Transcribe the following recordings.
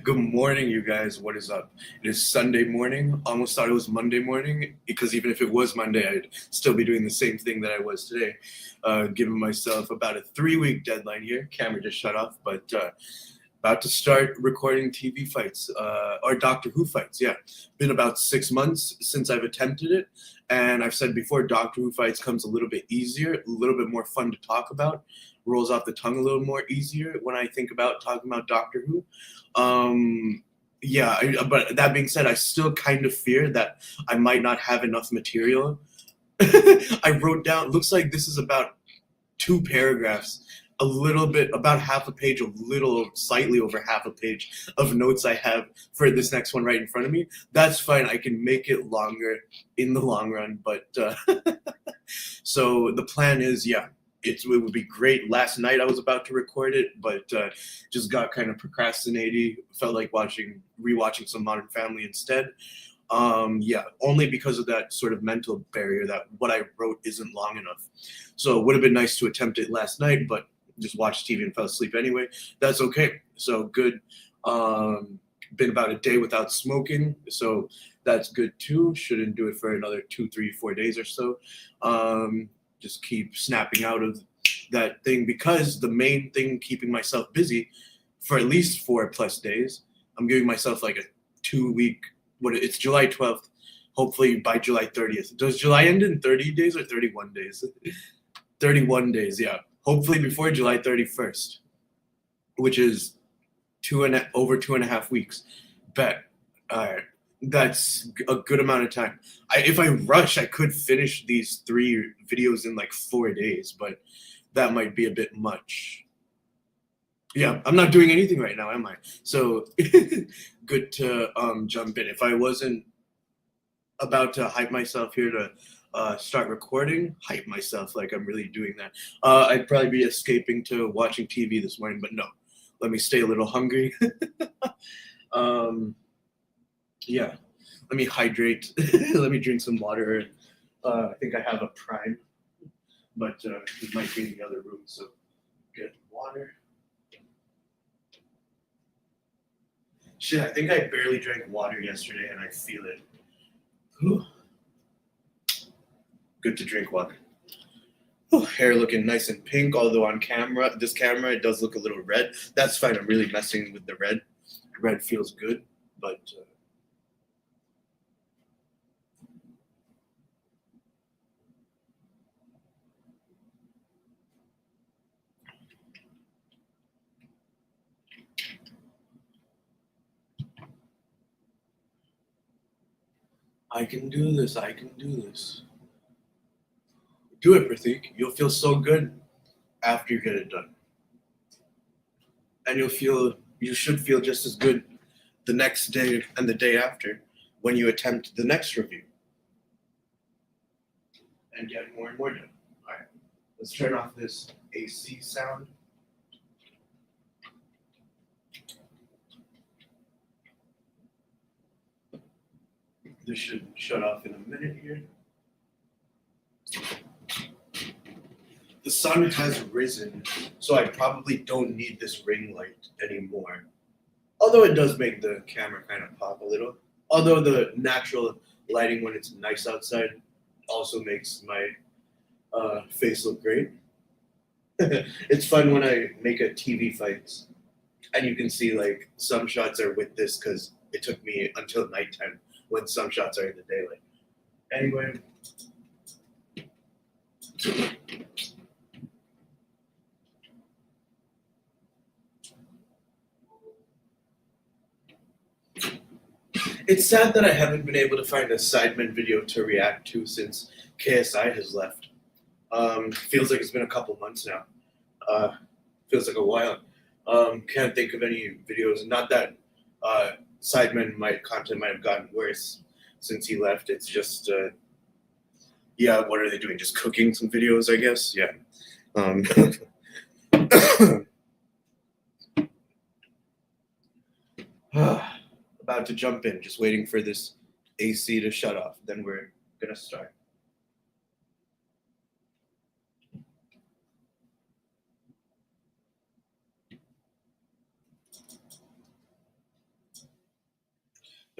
Good morning, you guys. What is up? It is Sunday morning. Almost thought it was Monday morning because even if it was Monday, I'd still be doing the same thing that I was today. Giving myself about a 3 week deadline here. Camera just shut off, but about to start recording TV fights or Doctor Who fights. Yeah, been about 6 months since I've attempted it, and I've said before, Doctor Who fights comes a little bit easier, a little bit more fun to talk about, rolls off the tongue a little more easier when I think about talking about Doctor Who. Um, yeah, but that being said, I still kind of fear that I might not have enough material. I wrote down. Looks like this is about 2 paragraphs, a little bit, about half a page, a little, slightly over half a page of notes I have for this next one right in front of me. That's fine. I can make it longer in the long run. But so the plan is, yeah, it would be great. Last night I was about to record it, but just got kind of procrastinating. Felt like rewatching some Modern Family instead. Yeah, only because of that sort of mental barrier that what I wrote isn't long enough. So it would have been nice to attempt it last night, but just watched TV and fell asleep anyway. That's okay. So good. Been about a day without smoking, so that's good too. Shouldn't do it for another 2, 3, 4 days or so. Just keep snapping out of that thing because the main thing keeping myself busy for at least 4+ days. I'm giving myself like a 2 week. It's July 12th. Hopefully by July 30th. Does July end in 30 days or 31 days? 31 days, yeah. Hopefully before July 31st, which is over 2.5 weeks. Bet. All right. That's a good amount of time. If I rush, I could finish these 3 videos in like 4 days, but that might be a bit much. Yeah, I'm not doing anything right now, am I? So good to jump in. If I wasn't about to hype myself here to start recording, hype myself like I'm really doing that, I'd probably be escaping to watching TV this morning, but no. Let me stay a little hungry. um, yeah, let me hydrate. Let me drink some water. I think I have a Prime, but it might be in the other room, so get water. Shit, I think I barely drank water yesterday and I feel it. Whew. Good to drink water. Oh, hair looking nice and pink, although on camera, this camera, it does look a little red. That's fine. I'm really messing with the red. Red feels good, but I can do this. I can do this. Do it, Pratik. You'll feel so good after you get it done. And you should feel just as good the next day and the day after when you attempt the next review and get more and more done. All right, let's turn off this AC sound. This should shut off in a minute here. The sun has risen, so I probably don't need this ring light anymore. Although it does make the camera kind of pop a little. Although the natural lighting when it's nice outside also makes my face look great. It's fun when I make a TV fights, and you can see like some shots are with this because it took me until nighttime when some shots are in the daylight. Anyway, it's sad that I haven't been able to find a Sidemen video to react to since KSI has left. Feels like it's been a couple months now. Feels like a while. Can't think of any videos. Not that Sidemen content might have gotten worse since he left. It's just yeah. What are they doing? Just cooking some videos, I guess. Yeah. Um, about to jump in. Just waiting for this AC to shut off. Then we're gonna start.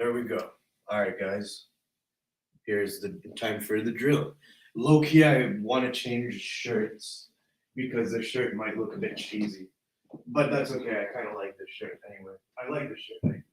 There we go. All right, guys. Here's the time for the drill. Low key, I want to change shirts because the shirt might look a bit cheesy, but that's okay. I kind of like this shirt anyway. I like this shirt.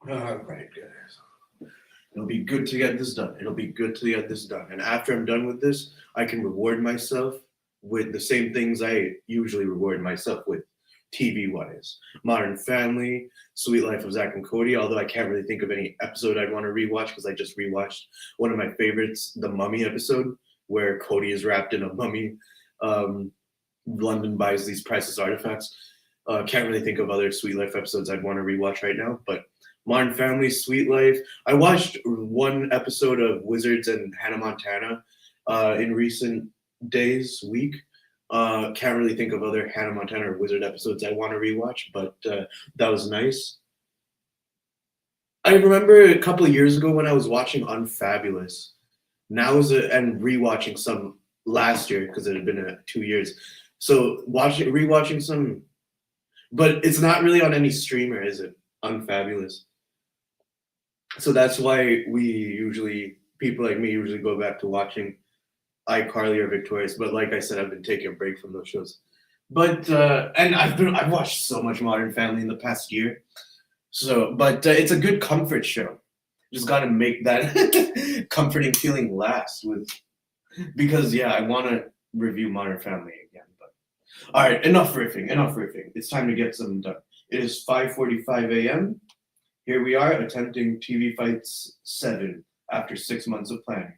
All right, guys. It'll be good to get this done. It'll be good to get this done. And after I'm done with this, I can reward myself with the same things I usually reward myself with TV wise. Modern Family, Sweet Life of Zach and Cody, although I can't really think of any episode I'd want to rewatch because I just rewatched one of my favorites, the Mummy episode, where Cody is wrapped in a mummy. Um, London buys these priceless artifacts. Can't really think of other Sweet Life episodes I'd want to rewatch right now, but Modern Family, Sweet Life. I watched one episode of Wizards and Hannah Montana in recent days, week. Can't really think of other Hannah Montana or Wizard episodes I want to rewatch, but that was nice. I remember a couple of years ago when I was watching Unfabulous. And rewatching some last year because it had been 2 years. So rewatching some, but it's not really on any streamer, is it? Unfabulous. So that's why people like me usually go back to watching iCarly or Victorious. But like I said, I've been taking a break from those shows. But and I've watched so much Modern Family in the past year. So, but it's a good comfort show. Just got to make that comforting feeling last because yeah, I want to review Modern Family again. But all right, enough riffing. Enough riffing. It's time to get something done. It is 5:45 a.m. Here we are attempting TV Fights 7 after 6 months of planning.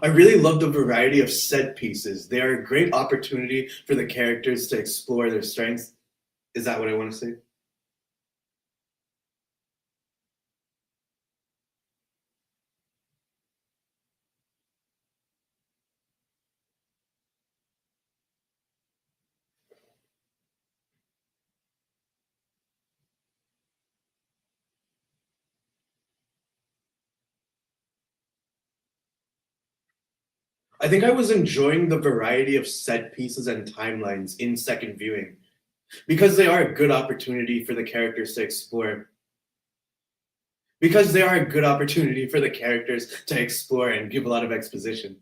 I really love the variety of set pieces. They are a great opportunity for the characters to explore their strengths. Is that what I want to say? I think I was enjoying the variety of set pieces and timelines in second viewing because they are a good opportunity for the characters to explore. Because they are a good opportunity for the characters to explore and give a lot of exposition.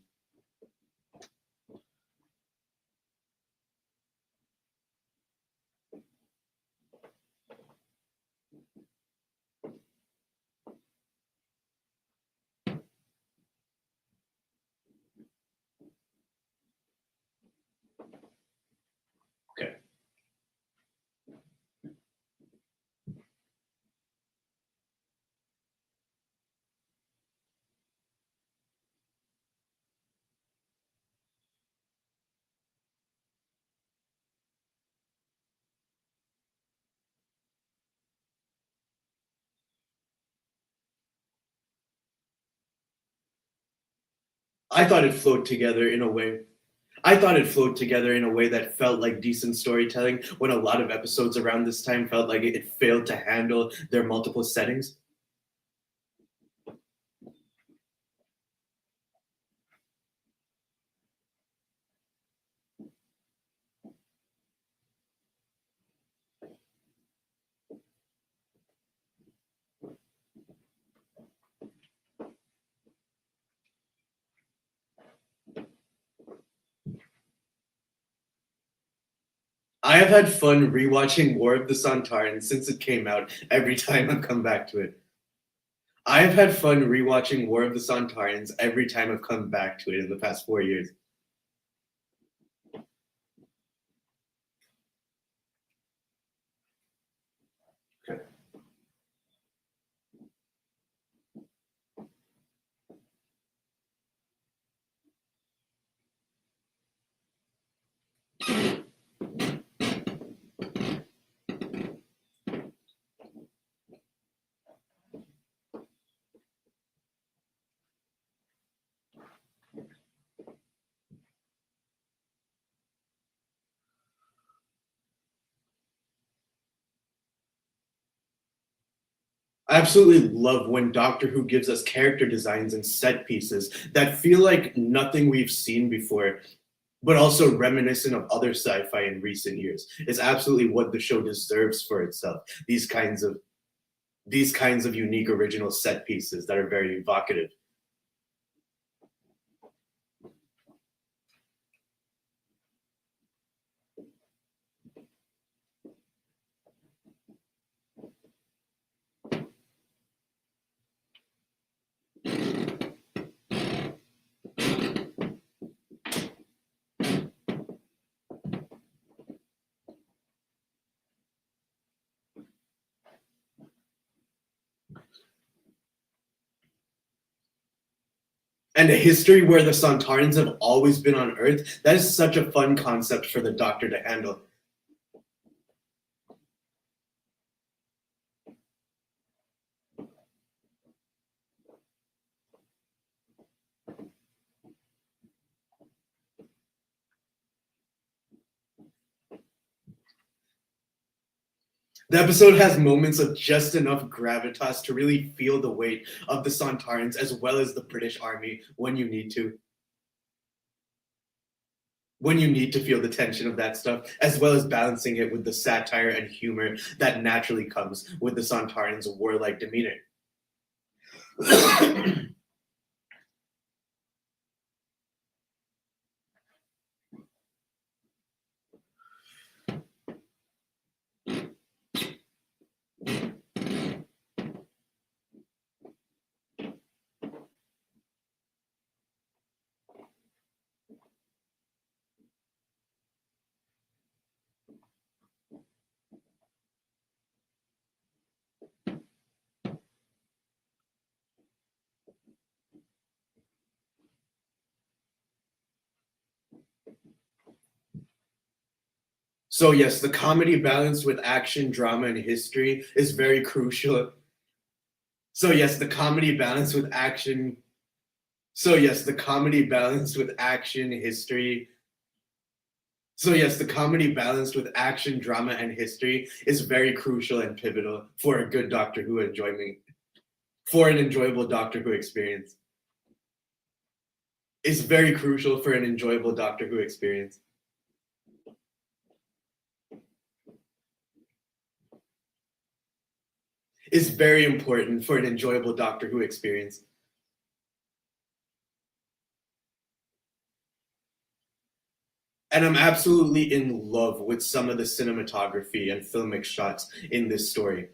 Okay. I thought it flowed together in a way. I thought it flowed together in a way that felt like decent storytelling when a lot of episodes around this time felt like it failed to handle their multiple settings. I have had fun rewatching War of the Sontarans since it came out every time I come back to it. I have had fun rewatching War of the Sontarans every time I've come back to it in the past 4 years. I absolutely love when Doctor Who gives us character designs and set pieces that feel like nothing we've seen before, but also reminiscent of other sci-fi in recent years. It's absolutely what the show deserves for itself. These kinds of unique original set pieces that are very evocative. And a history where the Sontarans have always been on Earth, that is such a fun concept for the Doctor to handle. The episode has moments of just enough gravitas to really feel the weight of the Sontarans as well as the British Army when you need to. When you need to feel the tension of that stuff, as well as balancing it with the satire and humor that naturally comes with the Sontarans' warlike demeanor. So yes, the comedy balanced with action, drama, and history is very crucial. So yes, the comedy balanced with action. So yes, the comedy balanced with action, history. So yes, the comedy balanced with action, drama, and history is very crucial and pivotal for a good Doctor Who enjoyment, for an enjoyable Doctor Who experience. It's very crucial for an enjoyable Doctor Who experience. It's very important for an enjoyable Doctor Who experience. And I'm absolutely in love with some of the cinematography and filmic shots in this story.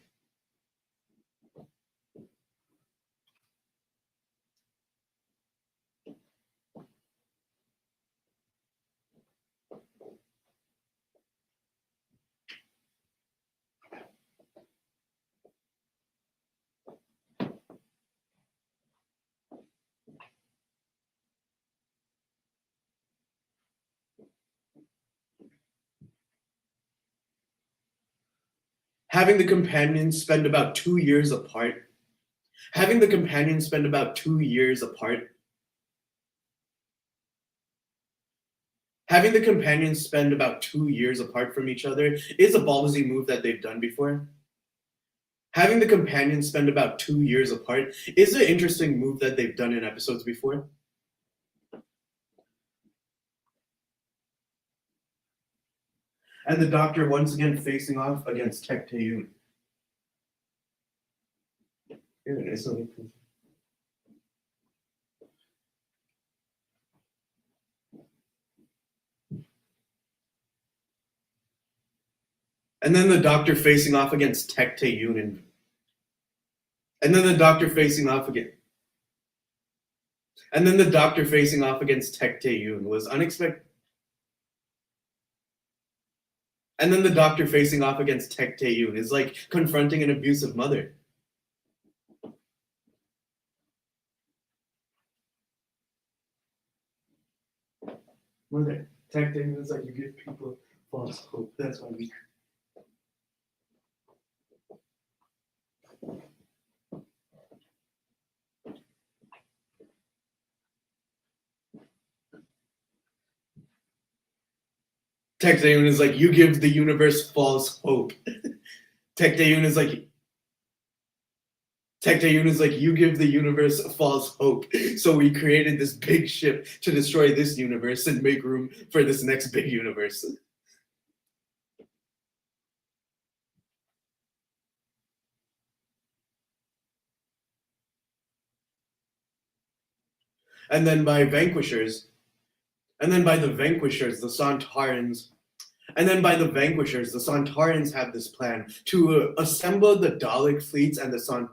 Having the companions spend about 2 years apart, having the companions spend about 2 years apart, having the companions spend about 2 years apart from each other is a ballsy move that they've done before. Having the companions spend about 2 years apart is an interesting move that they've done in episodes before. And the Doctor once again facing off against Tech Tayun. Here it is. And then the Doctor facing off against Tech Tayun. And then the Doctor facing off again. And then the Doctor facing off against Tech Tayun was unexpected. And then the Doctor facing off against Tech Tayun is like confronting an abusive mother. Mother, Tech Tayun is like, you give people false hope. That's why we. Tech Tayun is like, you give the universe false hope. Tech Tayun is like, Tectayun is like, you give the universe false hope, so we created this big ship to destroy this universe and make room for this next big universe. And then by Vanquishers, and then by the Vanquishers, the Sontarans, and then by the Vanquishers, the Sontarans have this plan to assemble the Dalek fleets and the Son.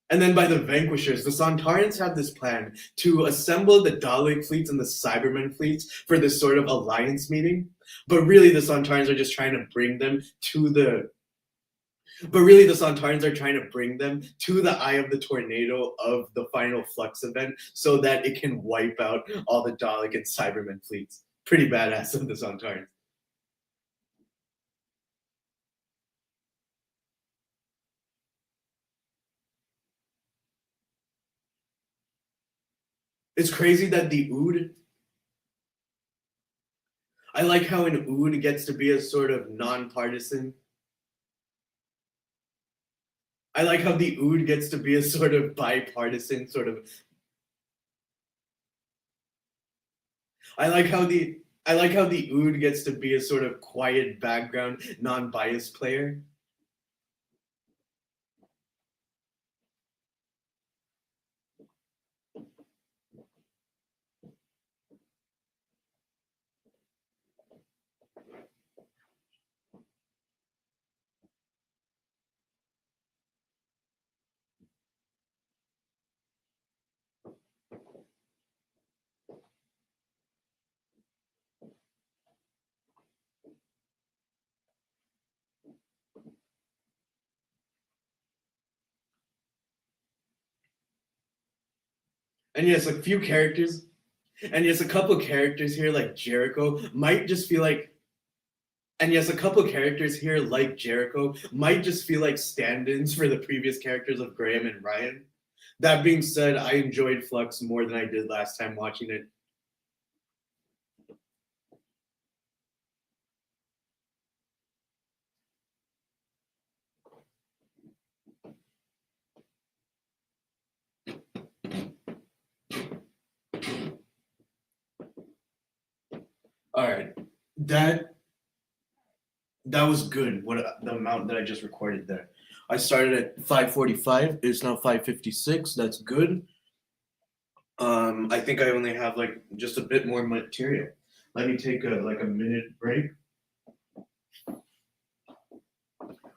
And then by the Vanquishers, the Sontarans have this plan to assemble the Dalek fleets and the Cybermen fleets for this sort of alliance meeting. But really, the Sontarans are just trying to bring them to the. But really, the Sontarans are trying to bring them to the eye of the tornado of the final Flux event so that it can wipe out all the Dalek and Cybermen fleets. Pretty badass of the Sontarans. It's crazy that the Ood. I like how an Ood gets to be a sort of nonpartisan. I like how the Ood gets to be a sort of bipartisan sort of. I like how the Ood gets to be a sort of quiet background, non-biased player. And yes, a few characters, and yes, a couple characters here like Jericho might just feel like, and yes, a couple characters here like Jericho might just feel like stand-ins for the previous characters of Graham and Ryan. That being said, I enjoyed Flux more than I did last time watching it. All right, that that was good. What the amount that I just recorded there? I started at 5:45. It's now 5:56. That's good. I think I only have like just a bit more material. Let me take a minute break.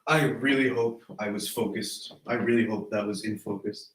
I really hope I was focused. I really hope that was in focus.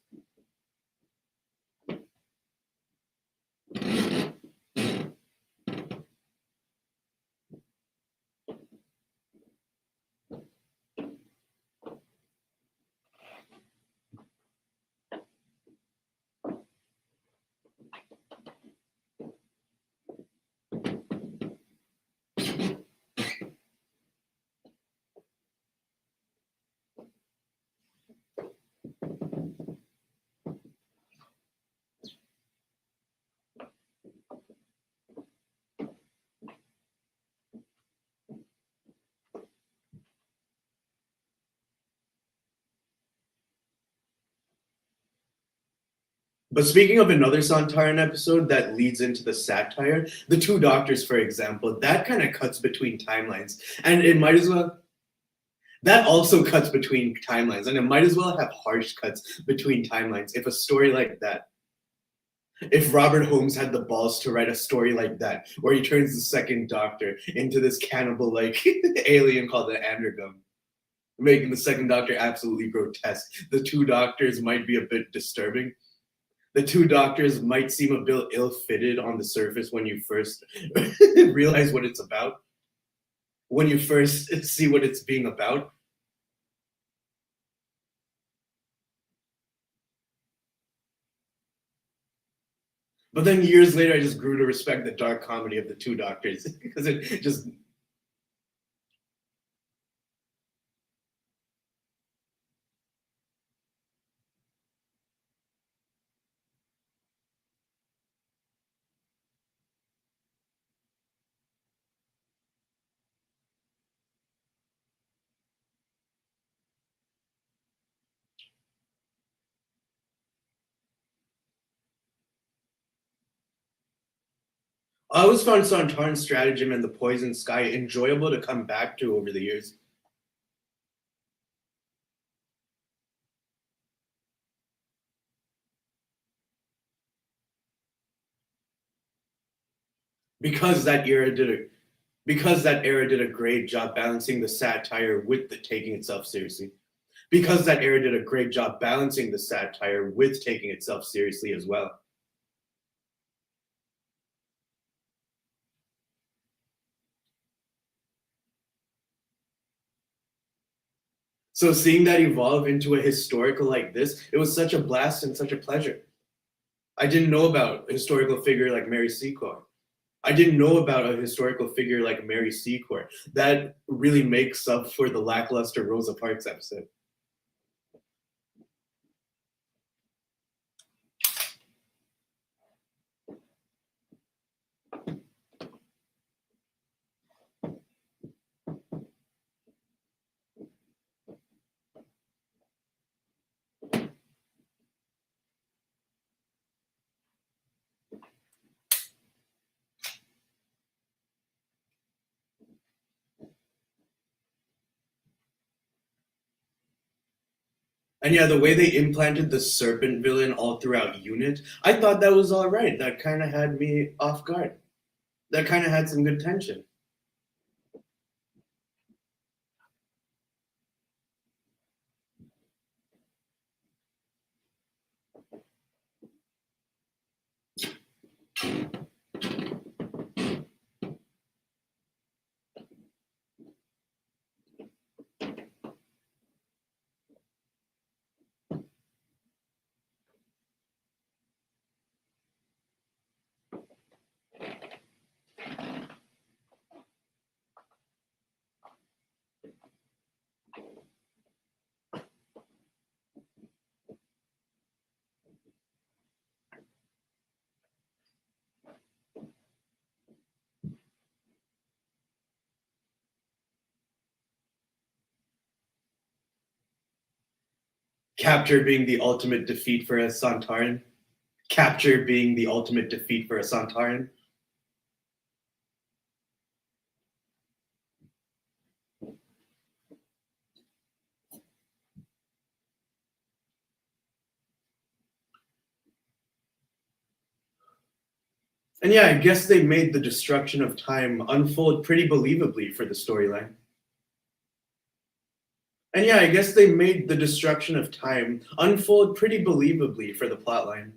But speaking of another Santaran episode that leads into the satire, the two doctors, for example, that kind of cuts between timelines, and it might as well. That also cuts between timelines, and it might as well have harsh cuts between timelines. If a story like that, if Robert Holmes had the balls to write a story like that, where he turns the second Doctor into this cannibal-like alien called the Andergum, making the second Doctor absolutely grotesque, the two Doctors might be a bit disturbing. The two Doctors might seem a bit ill-fitted on the surface when you first realize what it's about, when you first see what it's being about. But then years later, I just grew to respect the dark comedy of the two Doctors because it just. I always found Sontaran's stratagem and the Poison Sky enjoyable to come back to over the years. Because that era did a because that era did a great job balancing the satire with the taking itself seriously. Because that era did a great job balancing the satire with taking itself seriously as well. So seeing that evolve into a historical like this, it was such a blast and such a pleasure. I didn't know about a historical figure like Mary Secord. I didn't know about a historical figure like Mary Secord. That really makes up for the lackluster Rosa Parks episode. And yeah, the way they implanted the serpent villain all throughout Unit, I thought that was all right. That kind of had me off guard. That kind of had some good tension. Capture being the ultimate defeat for a Santarin. Capture being the ultimate defeat for a Santarin. And yeah, I guess they made the destruction of time unfold pretty believably for the storyline. And yeah, I guess they made the destruction of time unfold pretty believably for the plotline.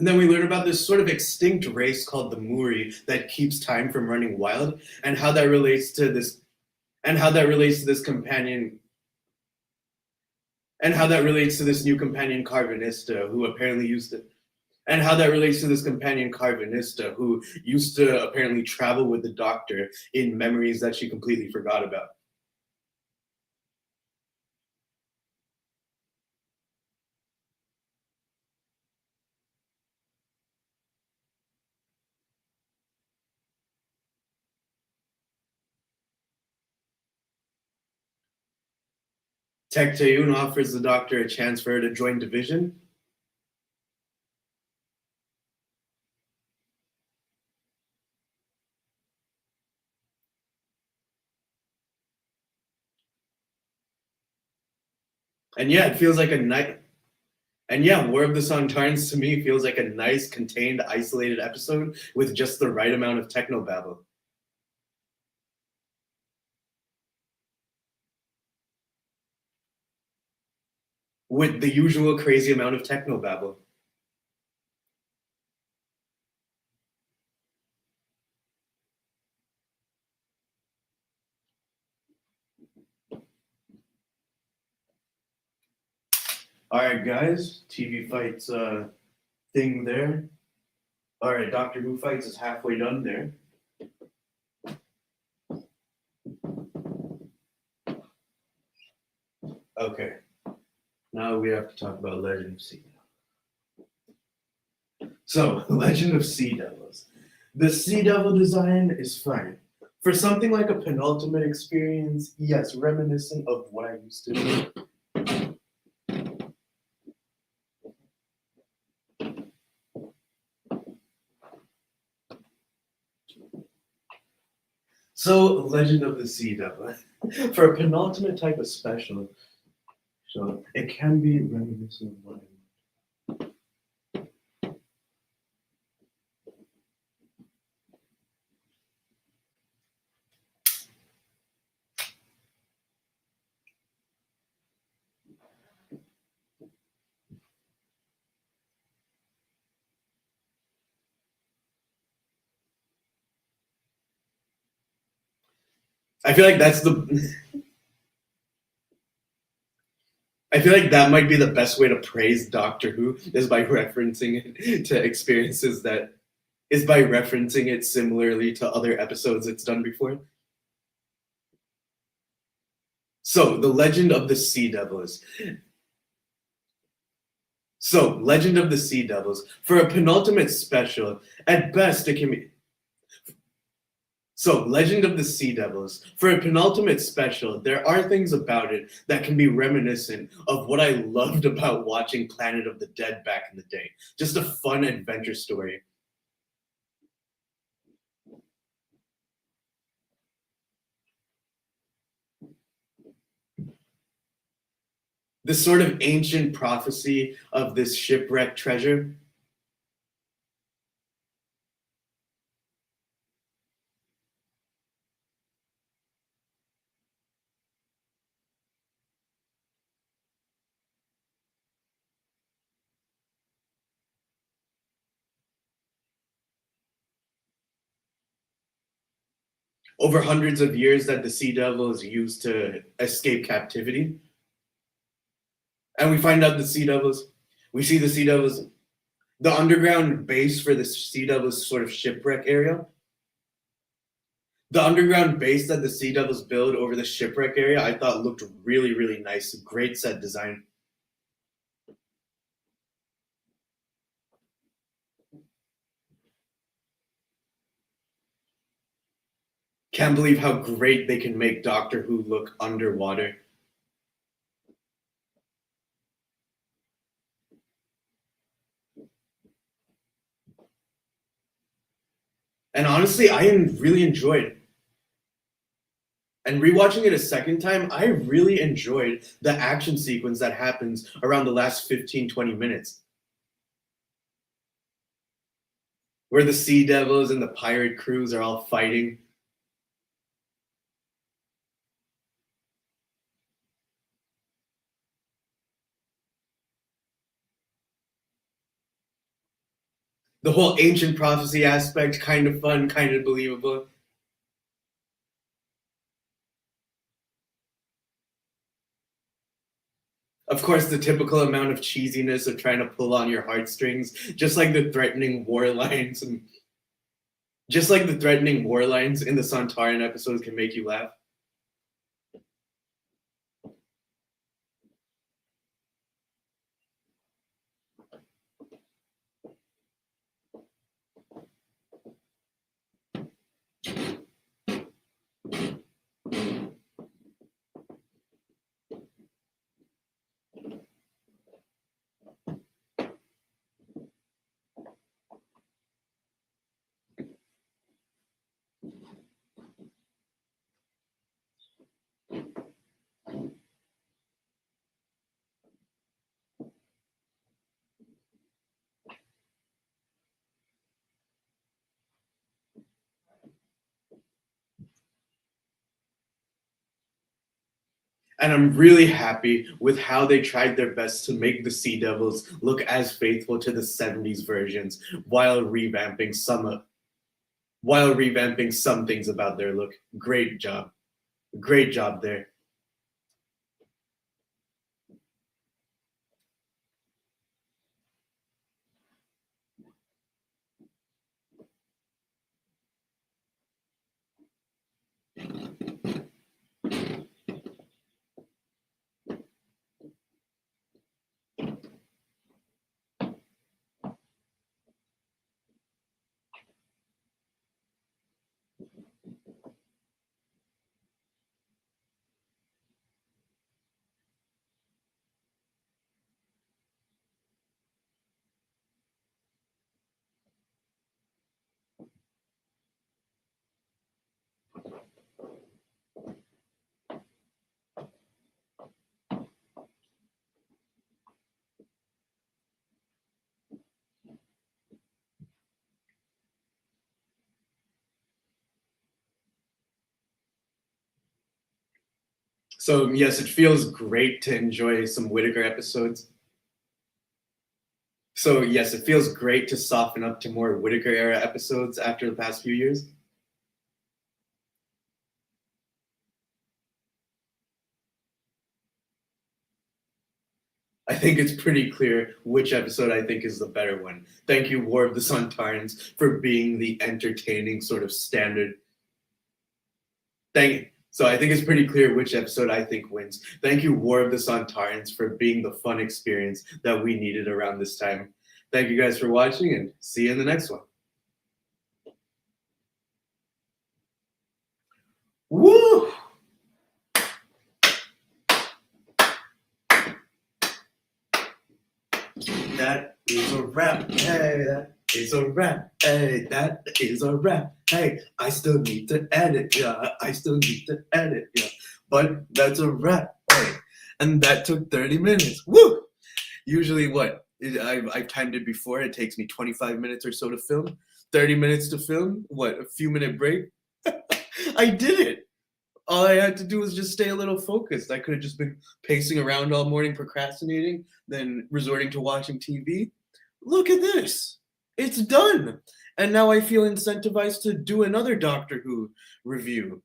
And then we learn about this sort of extinct race called the Muri that keeps time from running wild, and how that relates to this, and how that relates to this companion, and how that relates to this new companion Carvanista, who apparently used to, and how that relates to this companion Carvanista, who used to apparently travel with the Doctor in memories that she completely forgot about. Tecteun offers the Doctor a chance for her to join Division. And yeah, it feels like a night. And yeah, War of the Sontarans to me feels like a nice, contained, isolated episode with just the right amount of technobabble. With the usual crazy amount of technobabble. All right, guys, TV fights thing there. All right, Doctor Who fights is halfway done there. Okay, now we have to talk about Legend of Sea Devils. So, Legend of Sea Devils. The Sea Devil design is fine. For something like a penultimate experience, yes, reminiscent of what I used to do. So, Legend of the Sea Devil. For a penultimate type of special, so it can be reminiscent of what I. I feel like that's the. I feel like that might be the best way to praise Doctor Who is by referencing it to experiences that is by referencing it similarly to other episodes it's done before. So, the Legend of the Sea Devils. So, Legend of the Sea Devils. For a penultimate special, at best it can be. So, Legend of the Sea Devils. For a penultimate special, there are things about it that can be reminiscent of what I loved about watching Planet of the Dead back in the day. Just a fun adventure story. This sort of ancient prophecy of this shipwrecked treasure. Over hundreds of years that the Sea Devils used to escape captivity. And we find out the Sea Devils, we see the Sea Devils, the underground base for the Sea Devils sort of shipwreck area. The underground base that the Sea Devils build over the shipwreck area, I thought looked really, really nice. Great set design. Can't believe how great they can make Doctor Who look underwater. And honestly, I really enjoyed it. And rewatching it a second time, I really enjoyed the action sequence that happens around the last 15-20 minutes. Where the Sea Devils and the pirate crews are all fighting. The whole ancient prophecy aspect, kind of fun, kind of believable. Of course, the typical amount of cheesiness of trying to pull on your heartstrings, just like the threatening war lines and just like the threatening war lines in the Sontaran episodes can make you laugh. And I'm really happy with how they tried their best to make the Sea Devils look as faithful to the 70s versions while revamping some things about their look. Great job. Great job there. So yes, it feels great to enjoy some Whittaker episodes. So yes, it feels great to soften up to more Whittaker era episodes after the past few years. I think it's pretty clear which episode I think is the better one. Thank you, War of the Sontarans, for being the entertaining sort of standard. So I think it's pretty clear which episode I think wins. Thank you, War of the Sontarans, for being the fun experience that we needed around this time. Thank you guys for watching, and see you in the next one. Woo! That is a wrap. Hey, that is a wrap. Hey, that is a wrap. Hey, I still need to edit, yeah. I still need to edit, yeah. But that's a wrap. Hey, and that took 30 minutes. Woo! Usually, what? I've timed it before. It takes me 25 minutes or so to film. 30 minutes to film. What? A few minute break. I did it. All I had to do was just stay a little focused. I could have just been pacing around all morning, procrastinating, then resorting to watching TV. Look at this. It's done. And now I feel incentivized to do another Doctor Who review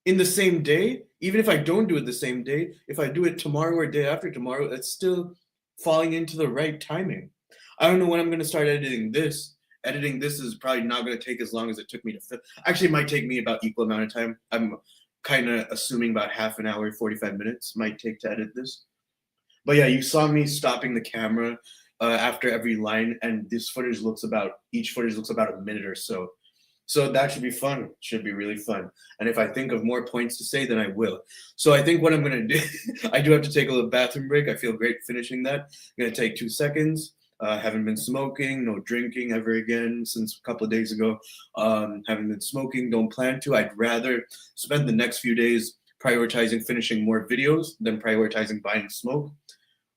in the same day. Even if I don't do it the same day, if I do it tomorrow or day after tomorrow, it's still falling into the right timing. I don't know when I'm going to start editing this. Editing this is probably not going to take as long as it took me to film. Actually, it might take me about equal amount of time. I'm kind of assuming about half an hour, 45 minutes might take to edit this. But yeah, you saw me stopping the camera after every line, and each footage looks about a minute or so. So that should be fun. Should be really fun. And if I think of more points to say, then I will. So I think what I'm gonna do, I do have to take a little bathroom break. I feel great finishing that. I'm gonna take 2 seconds. Haven't been smoking, no drinking ever again since a couple of days ago. Haven't been smoking, don't plan to. I'd rather spend the next few days prioritizing finishing more videos than prioritizing buying smoke.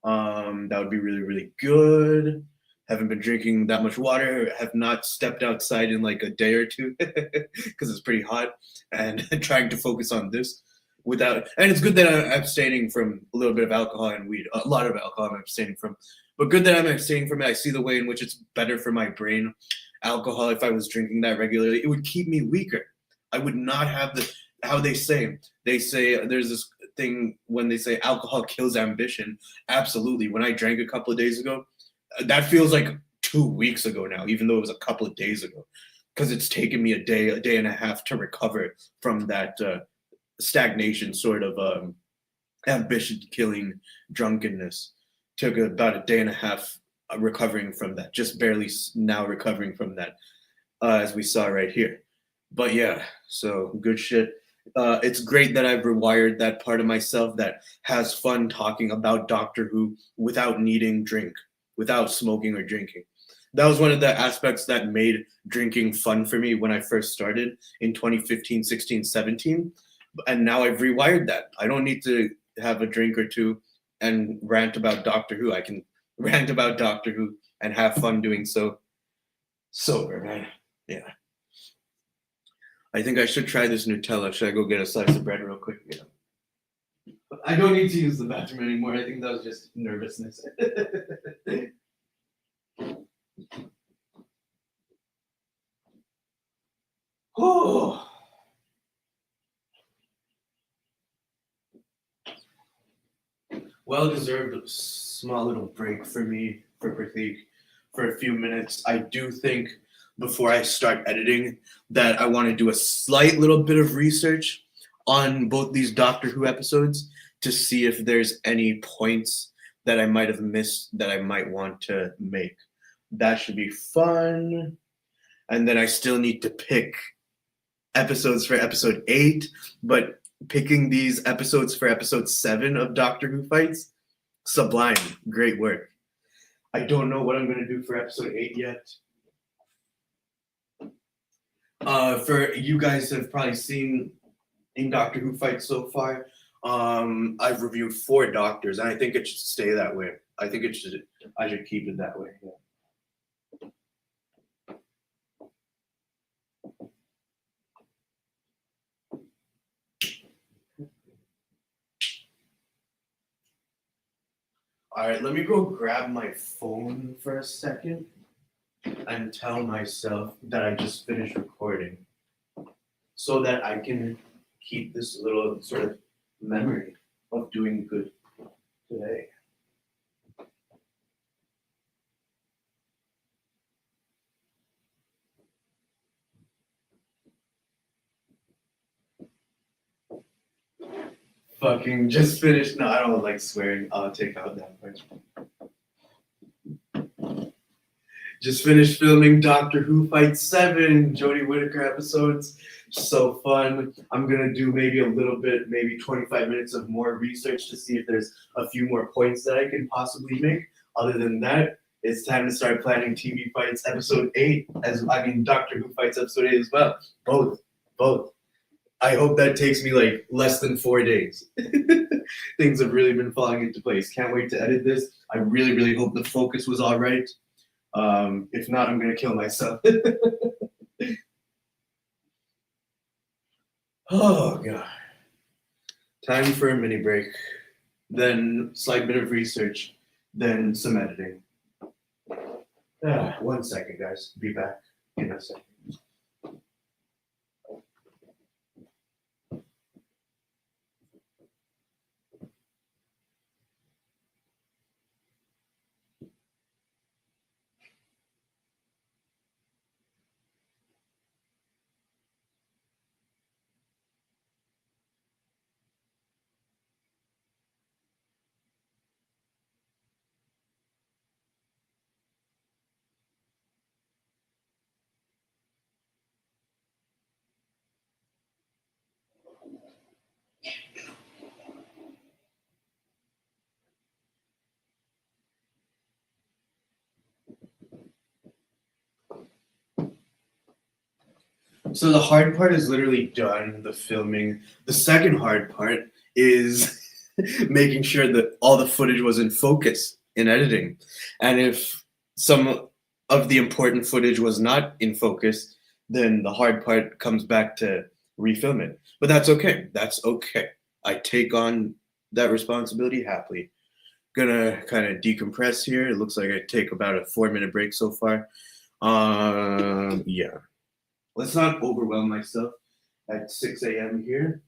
That would be really, really good. Haven't been drinking that much water. Have not stepped outside in like a day or two because it's pretty hot, and trying to focus on this without. And it's good that I'm abstaining from a little bit of alcohol and weed. A lot of alcohol I'm abstaining from. But good that I'm abstaining from it. I see the way in which it's better for my brain. Alcohol, if I was drinking that regularly, it would keep me weaker. I would not have the how they say there's this thing when they say alcohol kills ambition. Absolutely. When I drank a couple of days ago, that feels like 2 weeks ago now, even though it was a couple of days ago, because it's taken me a day and a half to recover from that stagnation sort of ambition killing drunkenness. Took about a day and a half recovering from that, just barely now recovering from that, as we saw right here. But yeah, so good shit. It's great that I've rewired that part of myself that has fun talking about Doctor Who without needing drink, without smoking or drinking. That was one of the aspects that made drinking fun for me when I first started in 2015, 16, 17. And now I've rewired that. I don't need to have a drink or two and rant about Doctor Who. I can rant about Doctor Who and have fun doing so sober, man. Yeah. I think I should try this Nutella. Should I go get a slice of bread real quick? Yeah. I don't need to use the bathroom anymore. I think that was just nervousness. Oh. Well-deserved small little break for me, for Pratik, for a few minutes. I do think before I start editing that I want to do a slight little bit of research on both these Doctor Who episodes to see if there's any points that I might have missed that I might want to make. That should be fun. And then I still need to pick episodes for episode 8, but picking these episodes for episode 7 of Doctor Who Fights, sublime, great work. I don't know what I'm going to do for episode 8 yet. For you guys have probably seen in Doctor Who Fights so far, I've reviewed 4 Doctors, and I think it should stay that way. I think I should keep it that way. Yeah. All right, let me go grab my phone for a second and tell myself that I just finished recording so that I can keep this little sort of memory of doing good today. Fucking just finished. No, I don't like swearing. I'll take out that part. Just finished filming Doctor Who Fight 7 Jodie Whittaker episodes. So fun. I'm gonna do maybe a little bit, maybe 25 minutes of more research to see if there's a few more points that I can possibly make. Other than that, it's time to start planning TV Fights episode 8. Doctor Who Fights episode 8 as well. Both. I hope that takes me like less than 4 days. Things have really been falling into place. Can't wait to edit this. I really, really hope the focus was all right. If not, I'm gonna kill myself. Oh god. Time for a mini break. Then slight bit of research. Then some editing. 1 second, guys. Be back in a second. So the hard part is literally done, the filming. The second hard part is making sure that all the footage was in focus in editing. And if some of the important footage was not in focus, then the hard part comes back to refilm it. But that's okay. That's okay. I take on that responsibility happily. Gonna kind of decompress here. It looks like I take about a 4-minute break so far. Yeah. Let's not overwhelm myself at 6 a.m. here.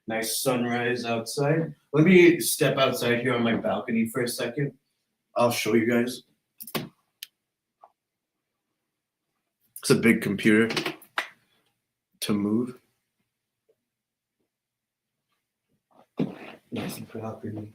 Nice sunrise outside. Let me step outside here on my balcony for a second. I'll show you guys. It's a big computer to move. Nice balcony.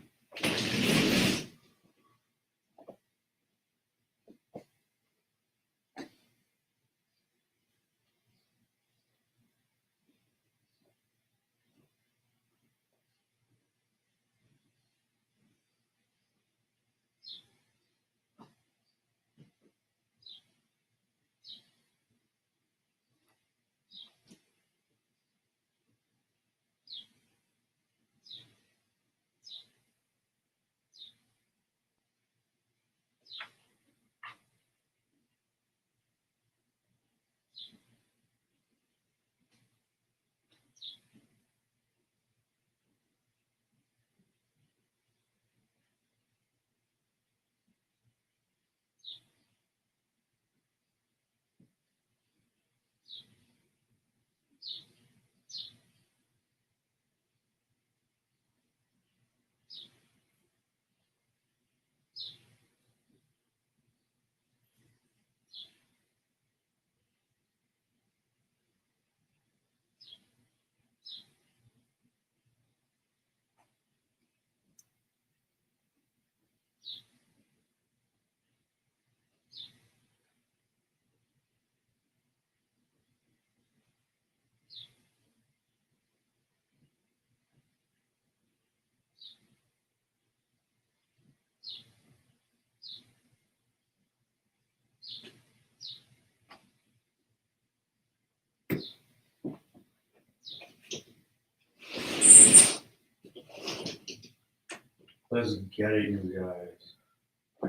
Let's get it, you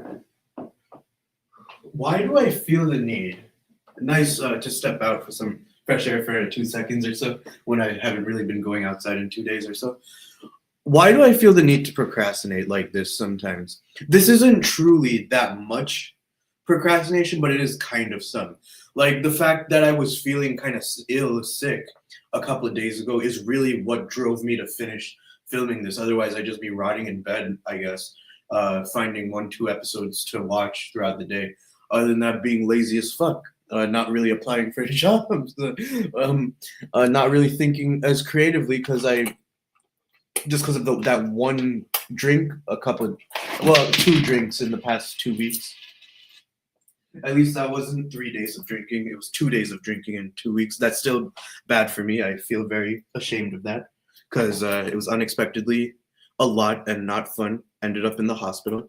guys. Why do I feel the need? Nice to step out for some fresh air for 2 seconds or so when I haven't really been going outside in 2 days or so. Why do I feel the need to procrastinate like this sometimes? This isn't truly that much procrastination, but it is kind of some. Like the fact that I was feeling kind of sick a couple of days ago is really what drove me to finish filming this. Otherwise, I'd just be rotting in bed, I guess, finding 1-2 episodes to watch throughout the day. Other than that, being lazy as fuck. Not really applying for jobs, not really thinking as creatively because of that one drink, 2 drinks in the past 2 weeks. At least that wasn't 3 days of drinking. It was 2 days of drinking in 2 weeks. That's still bad for me. I feel very ashamed of that because it was unexpectedly a lot and not fun. Ended up in the hospital.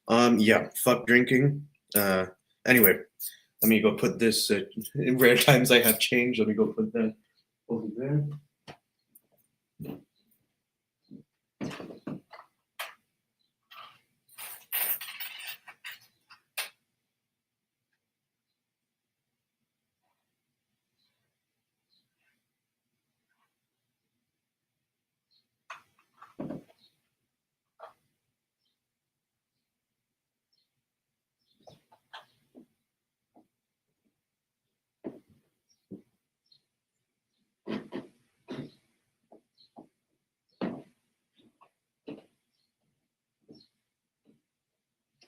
Yeah, fuck drinking. Anyway, let me go put this. In rare times I have change. Let me go put that over there.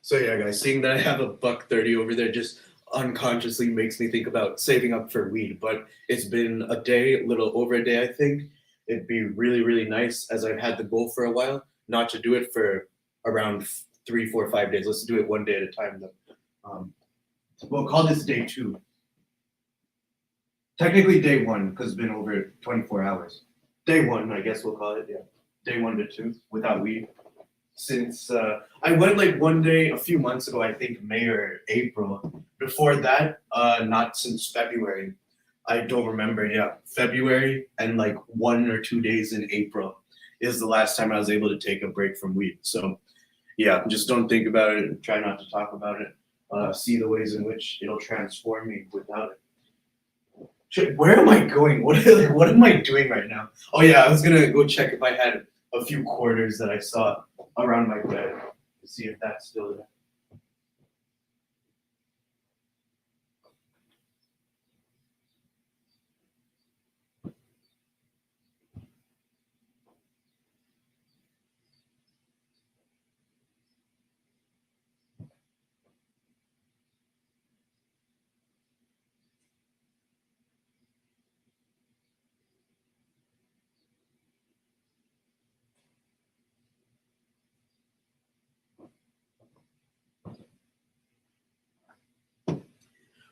So yeah, guys, seeing that I have a $1.30 over there just unconsciously makes me think about saving up for weed. But it's been a day, a little over a day, I think. It'd be really, really nice, as I've had the goal for a while, not to do it for around 3, 4, 5 days. Let's do it one day at a time, though. We'll call this day 2. Technically day 1, because it's been over 24 hours. Day 1, I guess we'll call it, yeah. Day 1 to 2, without weed. Since I went like one day a few months ago, I think May or April. Before that, not since February. I don't remember. Yeah, February and like 1 or 2 days in April is the last time I was able to take a break from weed. So yeah, just don't think about it and try not to talk about it. See the ways in which it'll transform me without it. Shit, where am I going? What am I doing right now? Oh yeah, I was gonna go check if I had a few quarters that I saw around my bed. to see if that's still there.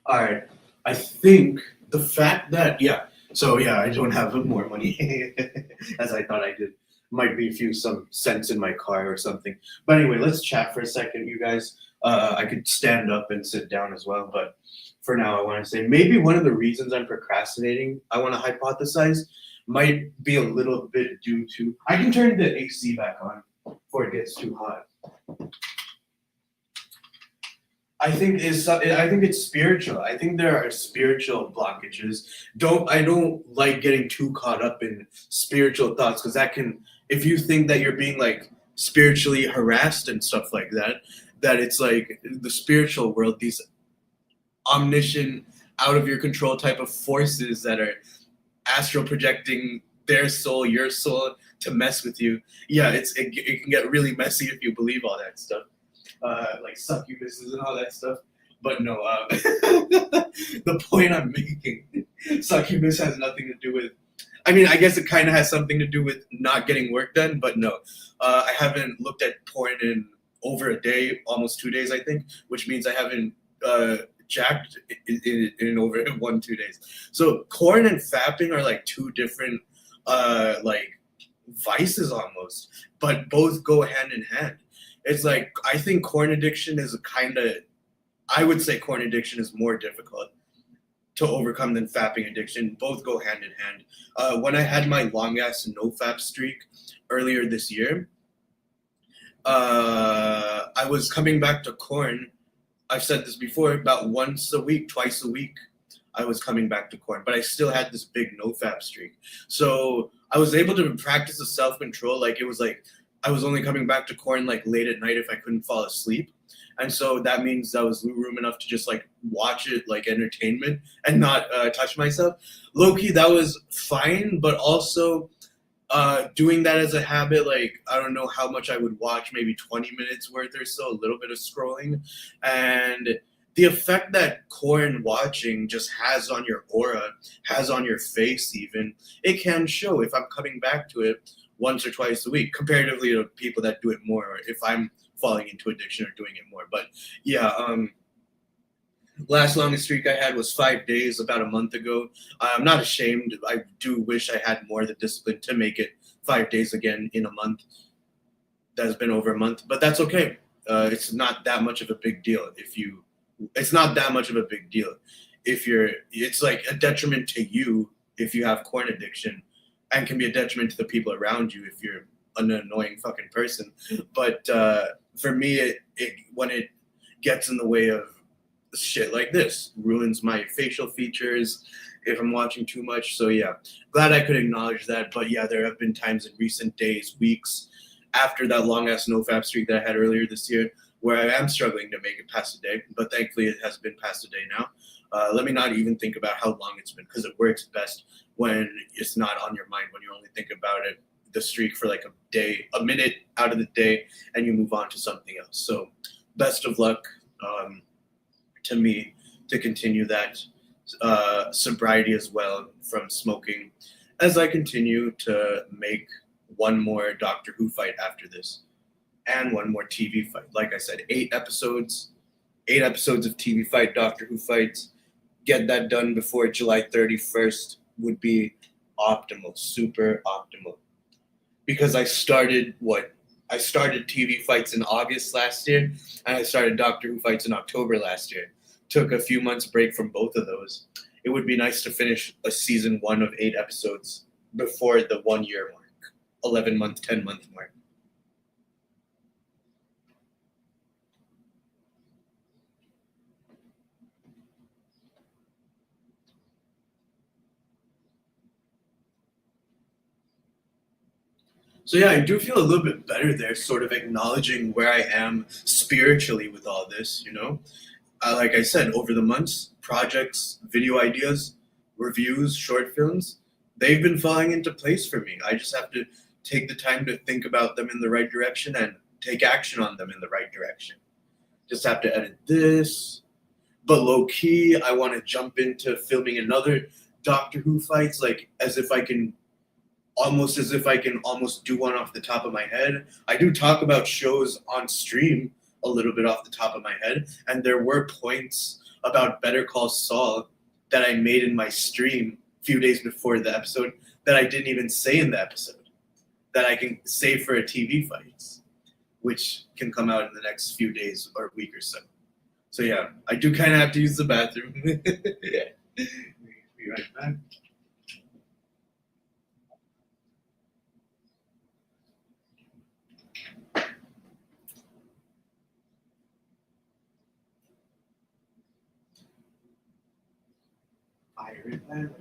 All right. I think the fact that so I don't have more money as I thought I did. Might be a few some cents in my car or something. But anyway, let's chat for a second, you guys. I could stand up and sit down as well, but for now, I want to say maybe one of the reasons I'm procrastinating. I want to hypothesize might be a little bit due to I can turn the AC back on before it gets too hot. I think it's spiritual. I think there are spiritual blockages. I don't like getting too caught up in spiritual thoughts because that can if you think that you're being like spiritually harassed and stuff like that, that it's like the spiritual world, these omniscient, out of your control type of forces that are astral projecting their soul, your soul to mess with you. Yeah, it can get really messy if you believe all that stuff. Like succubuses and all that stuff. But no, the point I'm making, succubus has nothing to do with. I mean, I guess it kind of has something to do with not getting work done, but no, I haven't looked at porn in over a day, almost 2 days, I think, which means I haven't jacked in over 1-2 days. So corn and fapping are like two different like vices almost, but both go hand in hand. It's like I think corn addiction is a kind of I would say corn addiction is more difficult to overcome than fapping addiction. Both go hand in hand. When I had my long ass no fap streak earlier this year, I was coming back to corn. I've said this before, about once a week, twice a week, I was coming back to corn, but I still had this big no fap streak. So I was able to practice the self control. Like it was like I was only coming back to corn like late at night if I couldn't fall asleep. And so that means I was room enough to just like watch it like entertainment and not touch myself. Low key, that was fine, but also doing that as a habit, like I don't know how much I would watch, maybe 20 minutes worth or so, a little bit of scrolling. And the effect that corn watching just has on your aura, has on your face even, it can show if I'm coming back to it once or twice a week, comparatively to people that do it more, or if I'm falling into addiction or doing it more. But yeah, last longest streak I had was 5 days about a month ago. I'm not ashamed. I do wish I had more of the discipline to make it 5 days again in a month. That's been over a month, but that's okay. It's not that much of a big deal it's not that much of a big deal it's like a detriment to you if you have corn addiction and can be a detriment to the people around you if you're an annoying fucking person. But for me, it when it gets in the way of shit like this, ruins my facial features if I'm watching too much. So yeah, glad I could acknowledge that. But yeah, there have been times in recent days, weeks, after that long ass no fap streak that I had earlier this year, where I am struggling to make it past a day. But thankfully, it has been past a day now. Let me not even think about how long it's been because it works best when it's not on your mind, when you only think about it, the streak for like a day, a minute out of the day, and you move on to something else. So best of luck to me to continue that sobriety as well from smoking as I continue to make one more Doctor Who fight after this and one more TV fight. Like I said, 8 episodes of TV fight, Doctor Who fights. Get that done before July 31st would be optimal, super optimal. Because I started TV fights in August last year, and I started Doctor Who fights in October last year. Took a few months break from both of those. It would be nice to finish a season 1 of 8 episodes before the 1 year mark, 11-month, 10-month mark. So yeah, I do feel a little bit better there, sort of acknowledging where I am spiritually with all this. Like I said, over the months, projects, video ideas, reviews, short films, they've been falling into place for me. I just have to take the time to think about them in the right direction and take action on them in the right direction. Just have to edit this. But low key, I want to jump into filming another Doctor Who fights, like as if I can almost do one off the top of my head. I do talk about shows on stream a little bit off the top of my head, and there were points about Better Call Saul that I made in my stream a few days before the episode that I didn't even say in the episode that I can save for a TV fight, which can come out in the next few days or week or so. So yeah, I do kind of have to use the bathroom. Yeah. Be right back. Iron Man.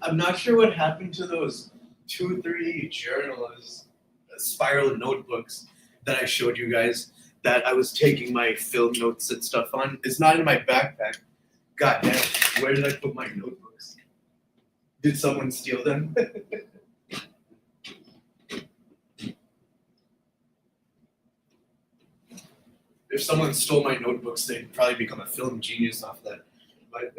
I'm not sure what happened to those 2, 3 journals, spiral notebooks that I showed you guys that I was taking my film notes and stuff on. It's not in my backpack. God damn, where did I put my notebooks? Did someone steal them? If someone stole my notebooks, they'd probably become a film genius off that. But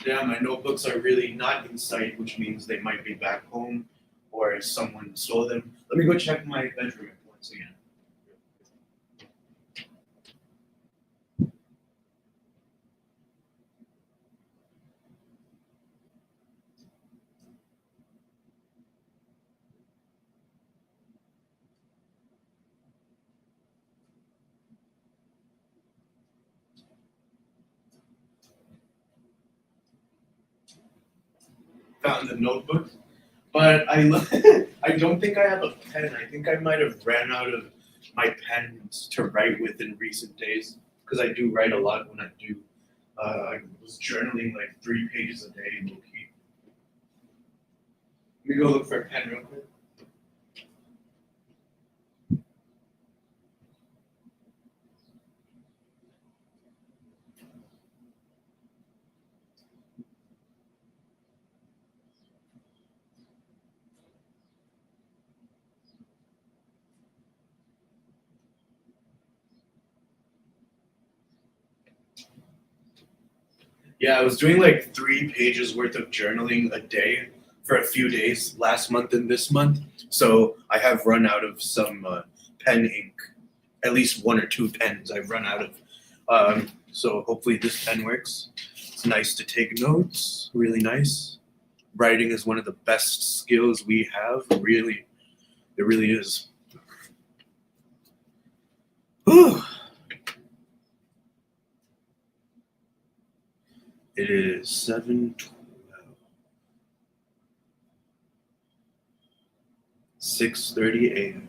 yeah, my notebooks are really not in sight, which means they might be back home or someone stole them. Let me go check my bedroom once again. Found the notebook, but I don't think I have a pen. I think I might have ran out of my pens to write with in recent days because I do write a lot when I do. I was journaling like 3 pages a day, low key. Let me go look for a pen real quick. Yeah, I was doing like 3 pages worth of journaling a day for a few days last month and this month. So I have run out of some pen ink. At least 1 or 2 pens I've run out of. So hopefully this pen works. It's nice to take notes, really nice. Writing is one of the best skills we have. Really, it really is. Whew. It is 7:12. 6:30 a.m.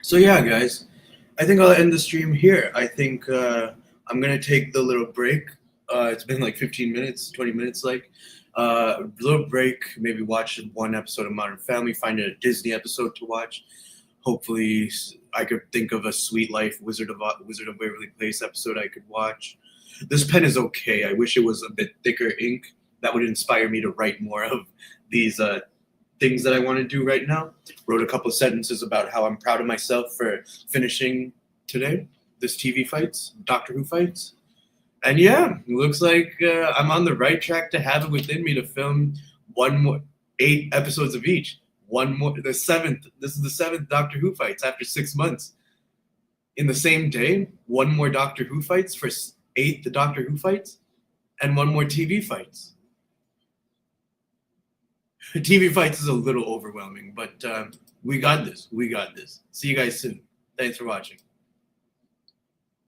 So yeah, guys, I think I'll end the stream here. I think I'm gonna take the little break. It's been like 15 minutes, 20 minutes, like little break. Maybe watch one episode of Modern Family. Find a Disney episode to watch. Hopefully, I could think of a Sweet Life Wizard of Waverly Place episode I could watch. This pen is okay. I wish it was a bit thicker ink. That would inspire me to write more of these things that I want to do right now. Wrote a couple of sentences about how I'm proud of myself for finishing today this TV fights, Doctor Who fights. And yeah, it looks like I'm on the right track to have it within me to film one more 8 episodes of each. One more, the seventh. This is the seventh Doctor Who fights after 6 months. In the same day, one more Doctor Who fights for eight the Doctor Who fights, and one more TV fights. TV fights is a little overwhelming, but we got this. We got this. See you guys soon. Thanks for watching.